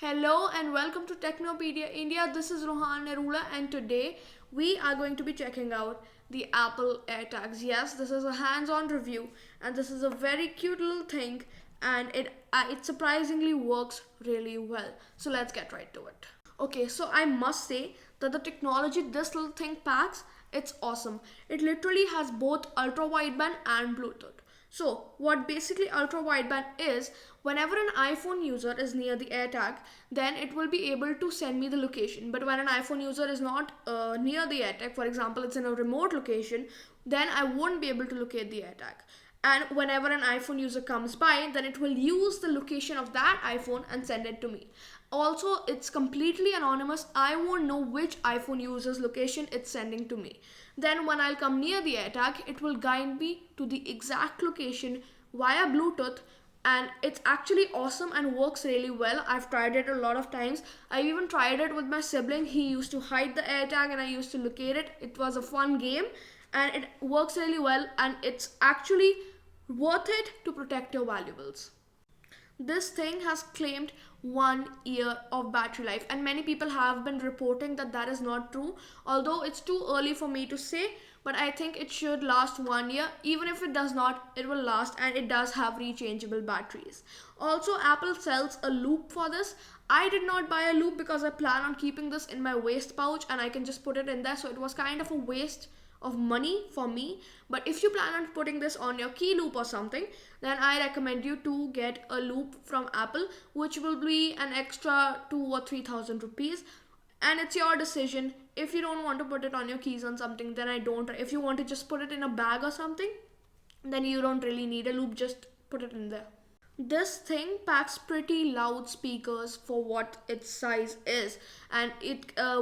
Hello and welcome to Technopedia India. This is Ruhan, Narula, and today we are going to be checking out the Apple AirTags. Yes, this is a hands-on review and this is a very cute little thing, and it surprisingly works really well. So let's get right to it. Okay, so I must say that the technology this little thing packs, it's awesome. It literally has both ultra wideband and Bluetooth. So what basically ultra wideband is, whenever an iPhone user is near the AirTag, then it will be able to send me the location. But when an iPhone user is not near the AirTag, for example, it's in a remote location, then I won't be able to locate the AirTag. And whenever an iPhone user comes by, then it will use the location of that iPhone and send it to me. Also, it's completely anonymous. I won't know which iPhone user's location it's sending to me. Then when I'll come near the AirTag, it will guide me to the exact location via Bluetooth, and it's actually awesome and works really well. I've tried it a lot of times. I even tried it with my sibling. He used to hide the AirTag and I used to locate it. It was a fun game and it works really well, and it's actually worth it to protect your valuables. This thing has claimed 1 year of battery life, and many people have been reporting that that is not true, although it's too early for me to say, but I think it should last 1 year. Even if it does not, it will last, and it does have rechangeable batteries. Also, Apple sells a loop for this. I did not buy a loop because I plan on keeping this in my waist pouch and I can just put it in there, so it was kind of a waste of money for me. But if you plan on putting this on your key loop or something, then I recommend you to get a loop from Apple, which will be an extra 2,000 or 3,000 rupees, and it's your decision. If you don't want to put it on your keys on something, then if you want to just put it in a bag or something, then you don't really need a loop, just put it in there. This thing packs pretty loud speakers for what its size is, and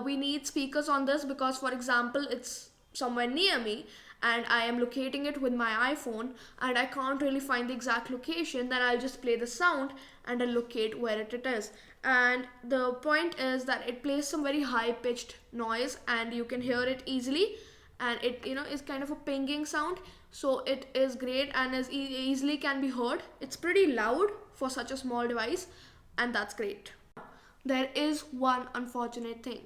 we need speakers on this because, for example, it's somewhere near me and I am locating it with my iPhone and I can't really find the exact location, then I'll just play the sound and I'll locate where it is. And the point is that it plays some very high pitched noise and you can hear it easily, and it is kind of a pinging sound, so it is great and is easily can be heard. It's pretty loud for such a small device, and that's great. There is one unfortunate thing.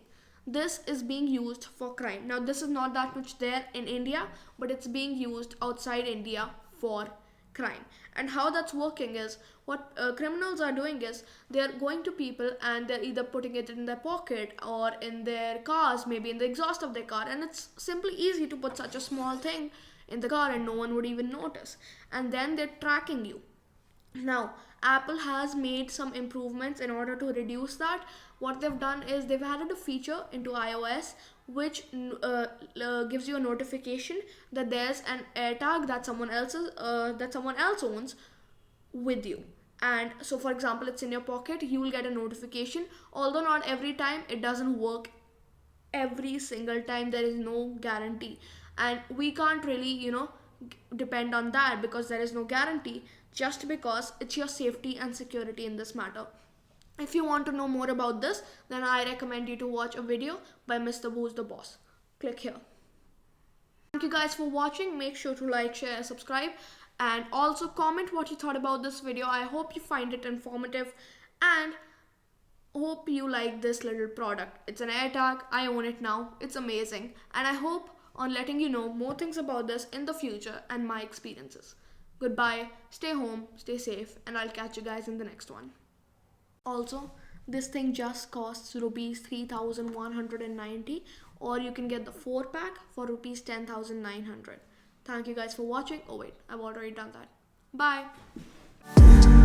This is being used for crime. Now, this is not that much there in India, but it's being used outside India for crime. And how that's working is, what criminals are doing is, they're going to people and they're either putting it in their pocket or in their cars, maybe in the exhaust of their car, and it's simply easy to put such a small thing in the car and no one would even notice. And then they're tracking you. Now, Apple has made some improvements in order to reduce that. What they've done is they've added a feature into iOS which gives you a notification that there's an AirTag that someone else owns with you. And so, for example, it's in your pocket, you will get a notification. Although not every time, it doesn't work every single time. There is no guarantee, and we can't really depend on that because there is no guarantee, just because it's your safety and security in this matter. If you want to know more about this, then I recommend you to watch a video by Mr. Who's the Boss. Click here. Thank you guys for watching. Make sure to like, share, subscribe, and also comment what you thought about this video. I hope you find it informative and hope you like this little product. It's an AirTag. I own it now. It's amazing, and I hope on letting you know more things about this in the future and my experiences. Goodbye, stay home, stay safe, and I'll catch you guys in the next one. Also, this thing just costs rupees 3,190, or you can get the 4-pack for rupees 10,900. Thank you guys for watching. Oh wait, I've already done that. Bye.